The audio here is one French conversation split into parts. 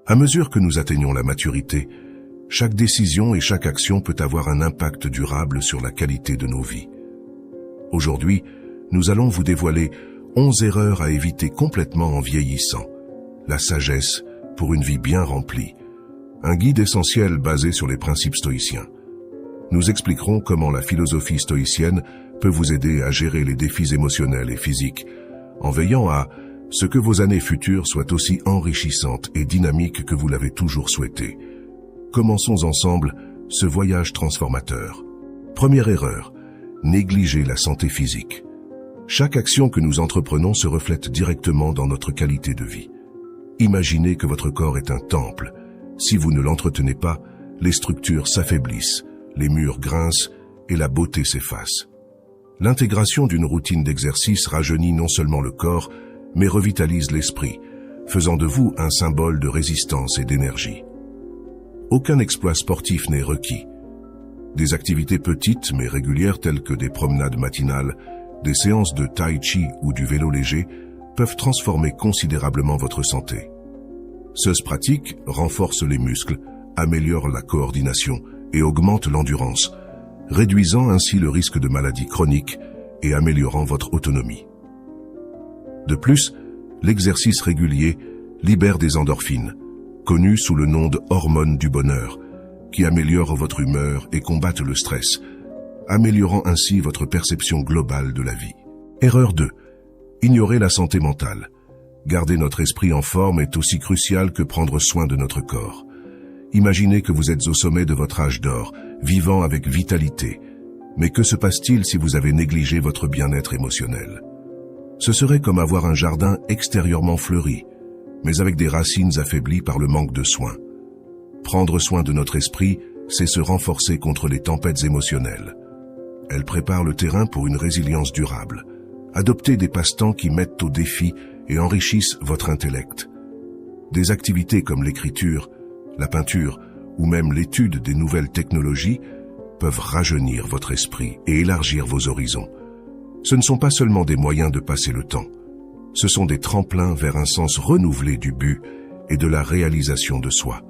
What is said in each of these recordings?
À mesure que nous atteignons la maturité, chaque décision et chaque action peut avoir un impact durable sur la qualité de nos vies. Aujourd'hui, nous allons vous dévoiler 11 erreurs à éviter complètement en vieillissant. La sagesse pour une vie bien remplie. Un guide essentiel basé sur les principes stoïciens. Nous expliquerons comment la philosophie stoïcienne peut vous aider à gérer les défis émotionnels et physiques, en veillant à ce que vos années futures soient aussi enrichissantes et dynamiques que vous l'avez toujours souhaité. Commençons ensemble ce voyage transformateur. Première erreur, négliger la santé physique. Chaque action que nous entreprenons se reflète directement dans notre qualité de vie. Imaginez que votre corps est un temple. Si vous ne l'entretenez pas, les structures s'affaiblissent, les murs grincent et la beauté s'efface. L'intégration d'une routine d'exercice rajeunit non seulement le corps, mais revitalise l'esprit, faisant de vous un symbole de résistance et d'énergie. Aucun exploit sportif n'est requis. Des activités petites mais régulières telles que des promenades matinales, des séances de tai chi ou du vélo léger peuvent transformer considérablement votre santé. Ces pratiques renforcent les muscles, améliorent la coordination et augmentent l'endurance, réduisant ainsi le risque de maladies chroniques et améliorant votre autonomie. De plus, l'exercice régulier libère des endorphines, connues sous le nom de hormones du bonheur, qui améliorent votre humeur et combattent le stress, améliorant ainsi votre perception globale de la vie. Erreur 2. Ignorer la santé mentale. Garder notre esprit en forme est aussi crucial que prendre soin de notre corps. Imaginez que vous êtes au sommet de votre âge d'or, vivant avec vitalité. Mais que se passe-t-il si vous avez négligé votre bien-être émotionnel? Ce serait comme avoir un jardin extérieurement fleuri, mais avec des racines affaiblies par le manque de soins. Prendre soin de notre esprit, c'est se renforcer contre les tempêtes émotionnelles. Elle prépare le terrain pour une résilience durable. Adoptez des passe-temps qui mettent au défi et enrichissent votre intellect. Des activités comme l'écriture, la peinture ou même l'étude des nouvelles technologies peuvent rajeunir votre esprit et élargir vos horizons. Ce ne sont pas seulement des moyens de passer le temps. Ce sont des tremplins vers un sens renouvelé du but et de la réalisation de soi.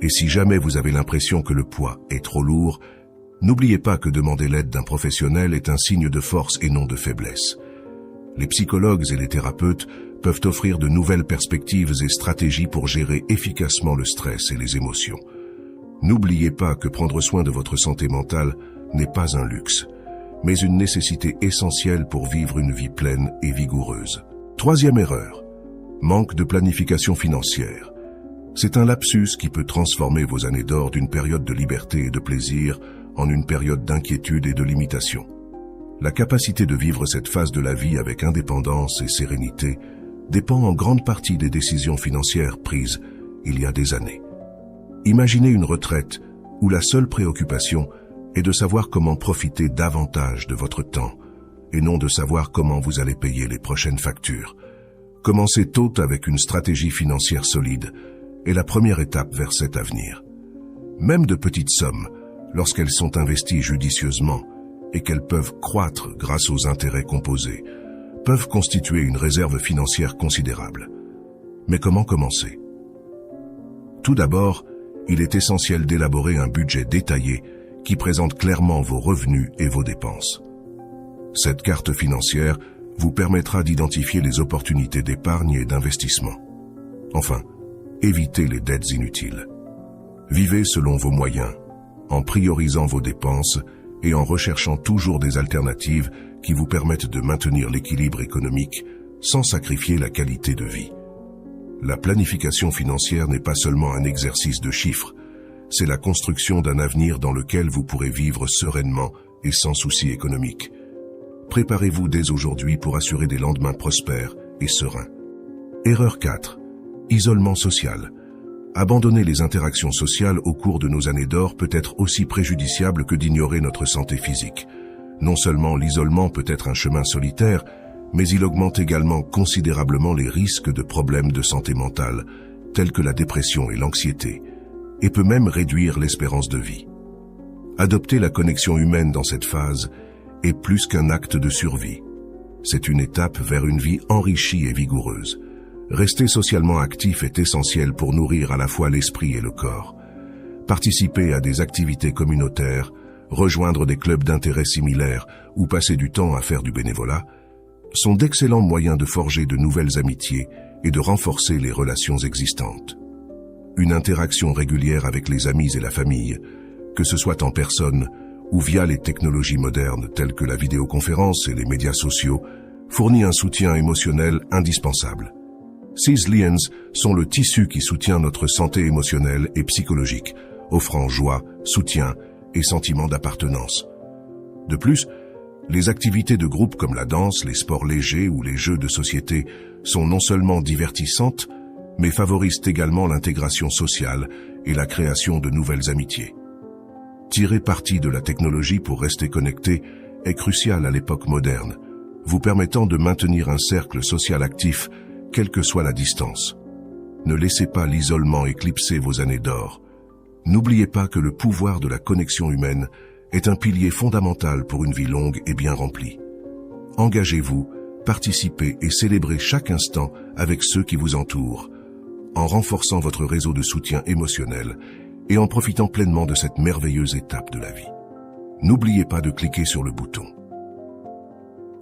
Et si jamais vous avez l'impression que le poids est trop lourd, n'oubliez pas que demander l'aide d'un professionnel est un signe de force et non de faiblesse. Les psychologues et les thérapeutes peuvent offrir de nouvelles perspectives et stratégies pour gérer efficacement le stress et les émotions. N'oubliez pas que prendre soin de votre santé mentale n'est pas un luxe, mais une nécessité essentielle pour vivre une vie pleine et vigoureuse. Troisième erreur, manque de planification financière. C'est un lapsus qui peut transformer vos années d'or d'une période de liberté et de plaisir en une période d'inquiétude et de limitation. La capacité de vivre cette phase de la vie avec indépendance et sérénité dépend en grande partie des décisions financières prises il y a des années. Imaginez une retraite où la seule préoccupation est de savoir comment profiter davantage de votre temps et non de savoir comment vous allez payer les prochaines factures. Commencez tôt avec une stratégie financière solide est la première étape vers cet avenir. Même de petites sommes, lorsqu'elles sont investies judicieusement et qu'elles peuvent croître grâce aux intérêts composés, peuvent constituer une réserve financière considérable. Mais comment commencer? Tout d'abord, il est essentiel d'élaborer un budget détaillé qui présente clairement vos revenus et vos dépenses. Cette carte financière vous permettra d'identifier les opportunités d'épargne et d'investissement. Enfin, évitez les dettes inutiles. Vivez selon vos moyens, en priorisant vos dépenses et en recherchant toujours des alternatives qui vous permettent de maintenir l'équilibre économique sans sacrifier la qualité de vie. La planification financière n'est pas seulement un exercice de chiffres, c'est la construction d'un avenir dans lequel vous pourrez vivre sereinement et sans soucis économiques. Préparez-vous dès aujourd'hui pour assurer des lendemains prospères et sereins. Erreur 4. Isolement social. Abandonner les interactions sociales au cours de nos années d'or peut être aussi préjudiciable que d'ignorer notre santé physique. Non seulement l'isolement peut être un chemin solitaire, mais il augmente également considérablement les risques de problèmes de santé mentale, tels que la dépression et l'anxiété, et peut même réduire l'espérance de vie. Adopter la connexion humaine dans cette phase est plus qu'un acte de survie. C'est une étape vers une vie enrichie et vigoureuse. Rester socialement actif est essentiel pour nourrir à la fois l'esprit et le corps. Participer à des activités communautaires, rejoindre des clubs d'intérêt similaires ou passer du temps à faire du bénévolat sont d'excellents moyens de forger de nouvelles amitiés et de renforcer les relations existantes. Une interaction régulière avec les amis et la famille, que ce soit en personne ou via les technologies modernes telles que la vidéoconférence et les médias sociaux, fournit un soutien émotionnel indispensable. Ces liens sont le tissu qui soutient notre santé émotionnelle et psychologique, offrant joie, soutien et sentiment d'appartenance. De plus, les activités de groupe comme la danse, les sports légers ou les jeux de société sont non seulement divertissantes, mais favorisent également l'intégration sociale et la création de nouvelles amitiés. Tirer parti de la technologie pour rester connecté est crucial à l'époque moderne, vous permettant de maintenir un cercle social actif, quelle que soit la distance. Ne laissez pas l'isolement éclipser vos années d'or. N'oubliez pas que le pouvoir de la connexion humaine est un pilier fondamental pour une vie longue et bien remplie. Engagez-vous, participez et célébrez chaque instant avec ceux qui vous entourent, en renforçant votre réseau de soutien émotionnel et en profitant pleinement de cette merveilleuse étape de la vie. N'oubliez pas de cliquer sur le bouton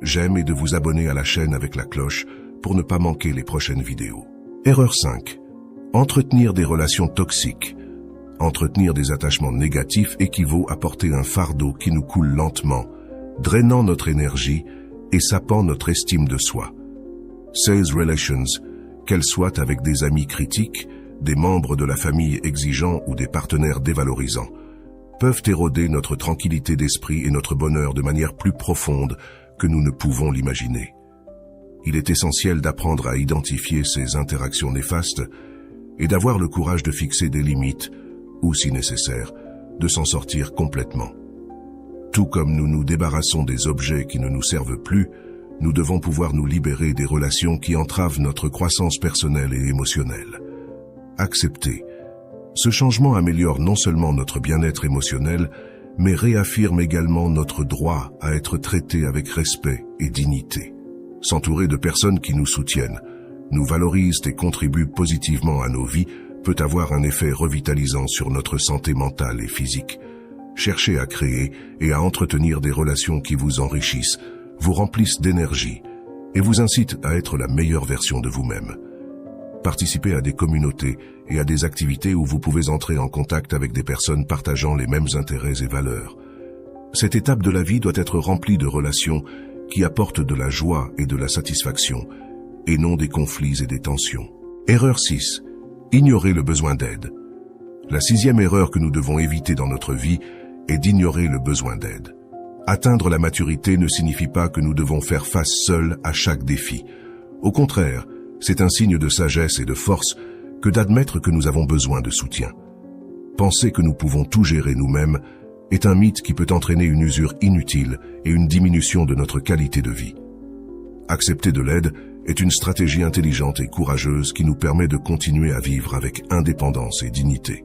j'aime et de vous abonner à la chaîne avec la cloche pour ne pas manquer les prochaines vidéos. Erreur 5. Entretenir des relations toxiques. Entretenir des attachements négatifs équivaut à porter un fardeau qui nous coule lentement, drainant notre énergie et sapant notre estime de soi. Ces relations, qu'elles soient avec des amis critiques, des membres de la famille exigeants ou des partenaires dévalorisants, peuvent éroder notre tranquillité d'esprit et notre bonheur de manière plus profonde que nous ne pouvons l'imaginer. Il est essentiel d'apprendre à identifier ces interactions néfastes et d'avoir le courage de fixer des limites ou, si nécessaire, de s'en sortir complètement. Tout comme nous nous débarrassons des objets qui ne nous servent plus, nous devons pouvoir nous libérer des relations qui entravent notre croissance personnelle et émotionnelle. Accepter. Ce changement améliore non seulement notre bien-être émotionnel, mais réaffirme également notre droit à être traité avec respect et dignité. S'entourer de personnes qui nous soutiennent, nous valorisent et contribuent positivement à nos vies peut avoir un effet revitalisant sur notre santé mentale et physique. Cherchez à créer et à entretenir des relations qui vous enrichissent, vous remplissent d'énergie et vous incitent à être la meilleure version de vous-même. Participez à des communautés et à des activités où vous pouvez entrer en contact avec des personnes partageant les mêmes intérêts et valeurs. Cette étape de la vie doit être remplie de relations qui apportent de la joie et de la satisfaction, et non des conflits et des tensions. Erreur 6. Ignorer le besoin d'aide. La 6e erreur que nous devons éviter dans notre vie est d'ignorer le besoin d'aide. Atteindre la maturité ne signifie pas que nous devons faire face seuls à chaque défi. Au contraire, c'est un signe de sagesse et de force que d'admettre que nous avons besoin de soutien. Penser que nous pouvons tout gérer nous-mêmes est un mythe qui peut entraîner une usure inutile et une diminution de notre qualité de vie. Accepter de l'aide est une stratégie intelligente et courageuse qui nous permet de continuer à vivre avec indépendance et dignité.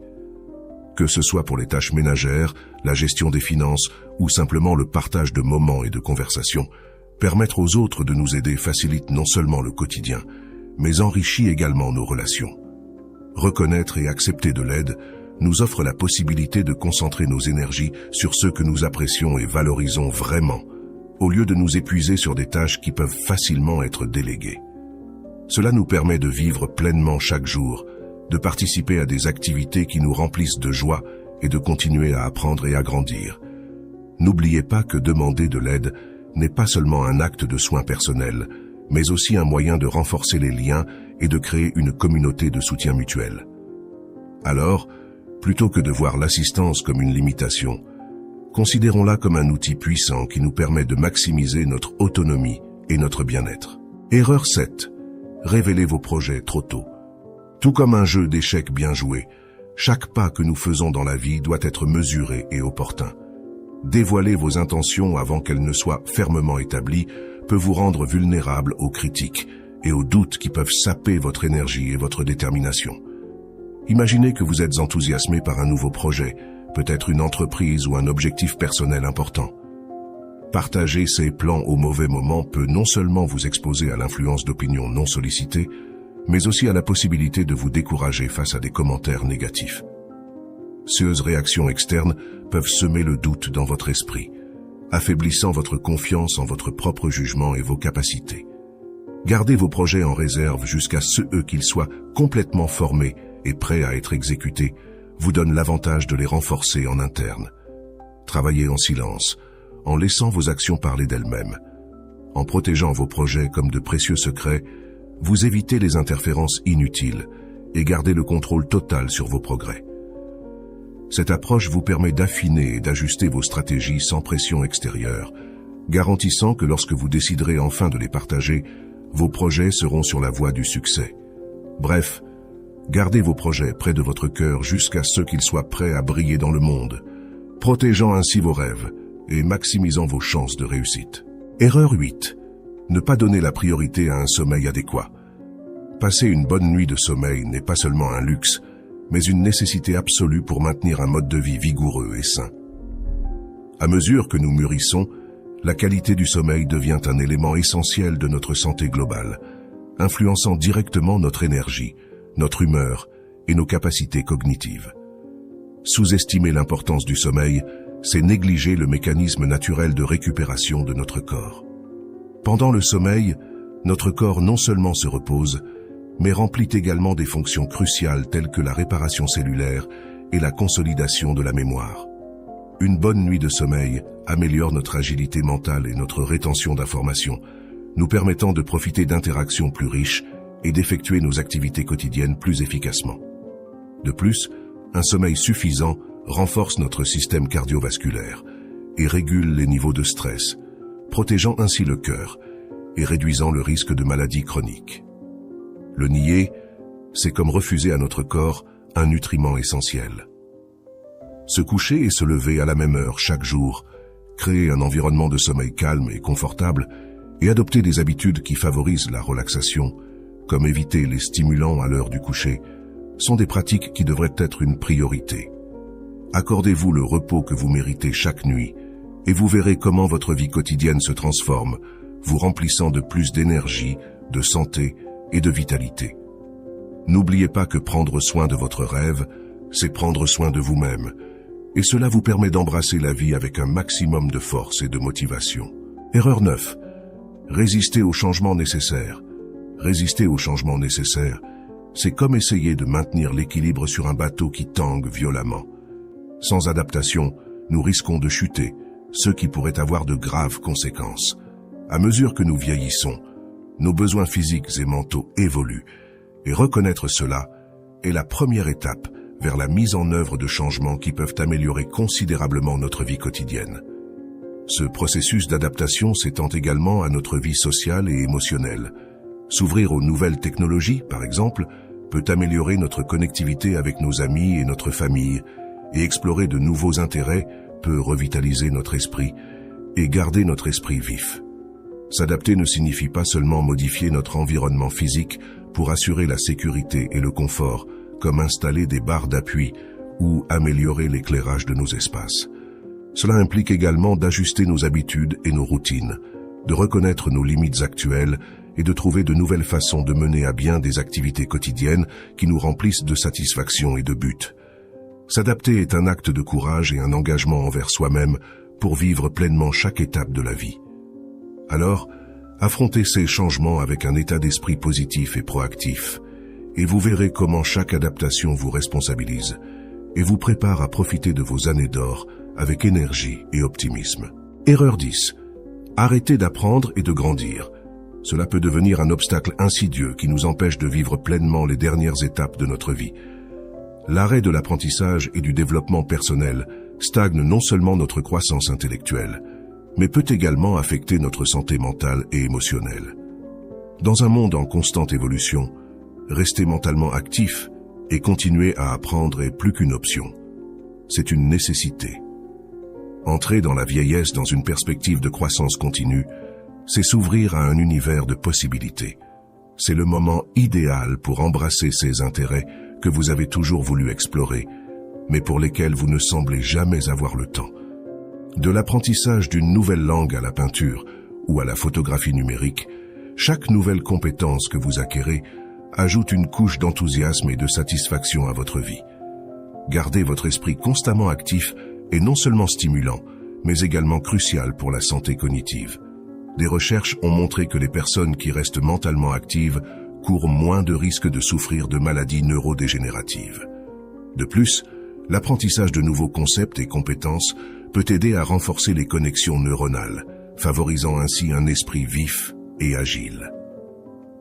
Que ce soit pour les tâches ménagères, la gestion des finances ou simplement le partage de moments et de conversations, permettre aux autres de nous aider facilite non seulement le quotidien, mais enrichit également nos relations. Reconnaître et accepter de l'aide nous offre la possibilité de concentrer nos énergies sur ce que nous apprécions et valorisons vraiment, au lieu de nous épuiser sur des tâches qui peuvent facilement être déléguées. Cela nous permet de vivre pleinement chaque jour, de participer à des activités qui nous remplissent de joie et de continuer à apprendre et à grandir. N'oubliez pas que demander de l'aide n'est pas seulement un acte de soin personnel, mais aussi un moyen de renforcer les liens et de créer une communauté de soutien mutuel. Alors, plutôt que de voir l'assistance comme une limitation, considérons-la comme un outil puissant qui nous permet de maximiser notre autonomie et notre bien-être. Erreur 7. Révélez vos projets trop tôt. Tout comme un jeu d'échecs bien joué, chaque pas que nous faisons dans la vie doit être mesuré et opportun. Dévoiler vos intentions avant qu'elles ne soient fermement établies peut vous rendre vulnérable aux critiques et aux doutes qui peuvent saper votre énergie et votre détermination. Imaginez que vous êtes enthousiasmé par un nouveau projet, peut-être une entreprise ou un objectif personnel important. Partager ces plans au mauvais moment peut non seulement vous exposer à l'influence d'opinions non sollicitées, mais aussi à la possibilité de vous décourager face à des commentaires négatifs. Ces réactions externes peuvent semer le doute dans votre esprit, affaiblissant votre confiance en votre propre jugement et vos capacités. Gardez vos projets en réserve jusqu'à ce qu'ils soient complètement formés et prêts à être exécutés vous donne l'avantage de les renforcer en interne. Travaillez en silence, en laissant vos actions parler d'elles-mêmes. En protégeant vos projets comme de précieux secrets, vous évitez les interférences inutiles et gardez le contrôle total sur vos progrès. Cette approche vous permet d'affiner et d'ajuster vos stratégies sans pression extérieure, garantissant que lorsque vous déciderez enfin de les partager, vos projets seront sur la voie du succès. Bref, gardez vos projets près de votre cœur jusqu'à ce qu'ils soient prêts à briller dans le monde, protégeant ainsi vos rêves et maximisant vos chances de réussite. Erreur 8. Ne pas donner la priorité à un sommeil adéquat. Passer une bonne nuit de sommeil n'est pas seulement un luxe, mais une nécessité absolue pour maintenir un mode de vie vigoureux et sain. À mesure que nous mûrissons, la qualité du sommeil devient un élément essentiel de notre santé globale, influençant directement notre énergie, notre humeur et nos capacités cognitives. Sous-estimer l'importance du sommeil, c'est négliger le mécanisme naturel de récupération de notre corps. Pendant le sommeil, notre corps non seulement se repose, mais remplit également des fonctions cruciales telles que la réparation cellulaire et la consolidation de la mémoire. Une bonne nuit de sommeil améliore notre agilité mentale et notre rétention d'informations, nous permettant de profiter d'interactions plus riches et d'effectuer nos activités quotidiennes plus efficacement. De plus, un sommeil suffisant renforce notre système cardiovasculaire et régule les niveaux de stress, protégeant ainsi le cœur et réduisant le risque de maladies chroniques. Le nier, c'est comme refuser à notre corps un nutriment essentiel. Se coucher et se lever à la même heure chaque jour, créer un environnement de sommeil calme et confortable et adopter des habitudes qui favorisent la relaxation, comme éviter les stimulants à l'heure du coucher, sont des pratiques qui devraient être une priorité. Accordez-vous le repos que vous méritez chaque nuit et vous verrez comment votre vie quotidienne se transforme, vous remplissant de plus d'énergie, de santé et de vitalité. N'oubliez pas que prendre soin de votre rêve, c'est prendre soin de vous-même, et cela vous permet d'embrasser la vie avec un maximum de force et de motivation. Erreur 9. Résister aux changements nécessaires. Résister aux changements nécessaires, c'est comme essayer de maintenir l'équilibre sur un bateau qui tangue violemment. Sans adaptation, nous risquons de chuter, ce qui pourrait avoir de graves conséquences. À mesure que nous vieillissons, nos besoins physiques et mentaux évoluent, et reconnaître cela est la première étape vers la mise en œuvre de changements qui peuvent améliorer considérablement notre vie quotidienne. Ce processus d'adaptation s'étend également à notre vie sociale et émotionnelle. S'ouvrir aux nouvelles technologies, par exemple, peut améliorer notre connectivité avec nos amis et notre famille, et explorer de nouveaux intérêts peut revitaliser notre esprit et garder notre esprit vif. S'adapter ne signifie pas seulement modifier notre environnement physique pour assurer la sécurité et le confort, comme installer des barres d'appui ou améliorer l'éclairage de nos espaces. Cela implique également d'ajuster nos habitudes et nos routines, de reconnaître nos limites actuelles et de trouver de nouvelles façons de mener à bien des activités quotidiennes qui nous remplissent de satisfaction et de but. S'adapter est un acte de courage et un engagement envers soi-même pour vivre pleinement chaque étape de la vie. Alors, affrontez ces changements avec un état d'esprit positif et proactif, et vous verrez comment chaque adaptation vous responsabilise et vous prépare à profiter de vos années d'or avec énergie et optimisme. Erreur 10. Arrêtez d'apprendre et de grandir. Cela peut devenir un obstacle insidieux qui nous empêche de vivre pleinement les dernières étapes de notre vie. L'arrêt de l'apprentissage et du développement personnel stagne non seulement notre croissance intellectuelle, mais peut également affecter notre santé mentale et émotionnelle. Dans un monde en constante évolution, rester mentalement actif et continuer à apprendre est plus qu'une option. C'est une nécessité. Entrer dans la vieillesse dans une perspective de croissance continue, c'est s'ouvrir à un univers de possibilités. C'est le moment idéal pour embrasser ces intérêts que vous avez toujours voulu explorer, mais pour lesquels vous ne semblez jamais avoir le temps. De l'apprentissage d'une nouvelle langue à la peinture ou à la photographie numérique, chaque nouvelle compétence que vous acquérez ajoute une couche d'enthousiasme et de satisfaction à votre vie. Gardez votre esprit constamment actif est non seulement stimulant, mais également crucial pour la santé cognitive. Des recherches ont montré que les personnes qui restent mentalement actives courent moins de risques de souffrir de maladies neurodégénératives. De plus, l'apprentissage de nouveaux concepts et compétences peut aider à renforcer les connexions neuronales, favorisant ainsi un esprit vif et agile.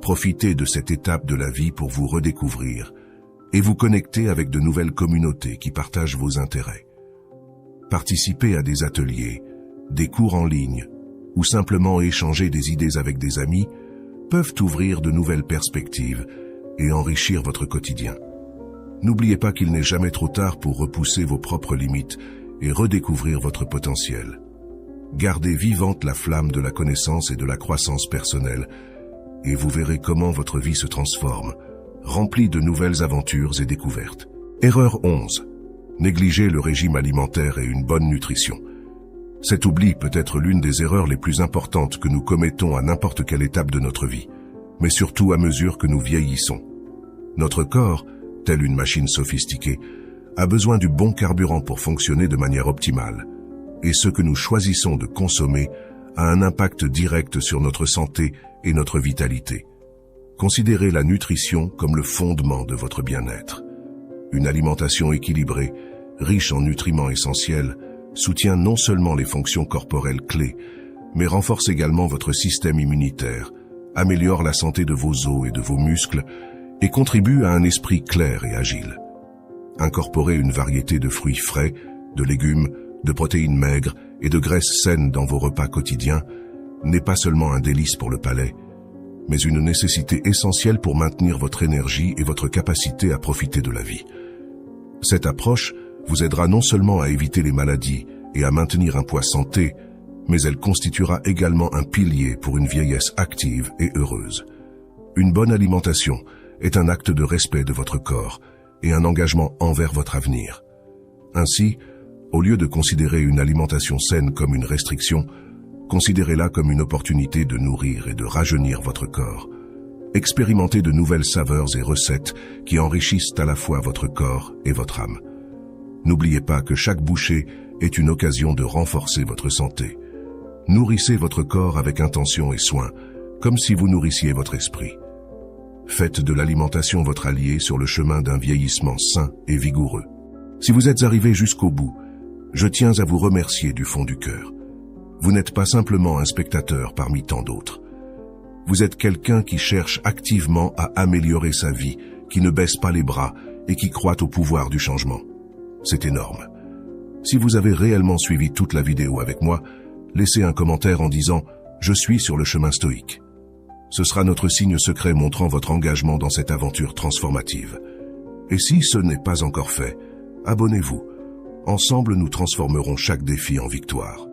Profitez de cette étape de la vie pour vous redécouvrir et vous connecter avec de nouvelles communautés qui partagent vos intérêts. Participez à des ateliers, des cours en ligne ou simplement échanger des idées avec des amis peuvent ouvrir de nouvelles perspectives et enrichir votre quotidien. N'oubliez pas qu'il n'est jamais trop tard pour repousser vos propres limites et redécouvrir votre potentiel. Gardez vivante la flamme de la connaissance et de la croissance personnelle et vous verrez comment votre vie se transforme, remplie de nouvelles aventures et découvertes. Erreur 11. Négligez le régime alimentaire et une bonne nutrition. Cet oubli peut être l'une des erreurs les plus importantes que nous commettons à n'importe quelle étape de notre vie, mais surtout à mesure que nous vieillissons. Notre corps, tel une machine sophistiquée, a besoin du bon carburant pour fonctionner de manière optimale, et ce que nous choisissons de consommer a un impact direct sur notre santé et notre vitalité. Considérez la nutrition comme le fondement de votre bien-être. Une alimentation équilibrée, riche en nutriments essentiels, soutient non seulement les fonctions corporelles clés, mais renforce également votre système immunitaire, améliore la santé de vos os et de vos muscles et contribue à un esprit clair et agile. Incorporez une variété de fruits frais, de légumes, de protéines maigres et de graisses saines dans vos repas quotidiens n'est pas seulement un délice pour le palais, mais une nécessité essentielle pour maintenir votre énergie et votre capacité à profiter de la vie. Cette approche vous aidera non seulement à éviter les maladies et à maintenir un poids santé, mais elle constituera également un pilier pour une vieillesse active et heureuse. Une bonne alimentation est un acte de respect de votre corps et un engagement envers votre avenir. Ainsi, au lieu de considérer une alimentation saine comme une restriction, considérez-la comme une opportunité de nourrir et de rajeunir votre corps. Expérimentez de nouvelles saveurs et recettes qui enrichissent à la fois votre corps et votre âme. N'oubliez pas que chaque bouchée est une occasion de renforcer votre santé. Nourrissez votre corps avec intention et soin, comme si vous nourrissiez votre esprit. Faites de l'alimentation votre allié sur le chemin d'un vieillissement sain et vigoureux. Si vous êtes arrivé jusqu'au bout, je tiens à vous remercier du fond du cœur. Vous n'êtes pas simplement un spectateur parmi tant d'autres. Vous êtes quelqu'un qui cherche activement à améliorer sa vie, qui ne baisse pas les bras et qui croit au pouvoir du changement. C'est énorme. Si vous avez réellement suivi toute la vidéo avec moi, laissez un commentaire en disant « Je suis sur le chemin stoïque ». Ce sera notre signe secret montrant votre engagement dans cette aventure transformative. Et si ce n'est pas encore fait, abonnez-vous. Ensemble, nous transformerons chaque défi en victoire.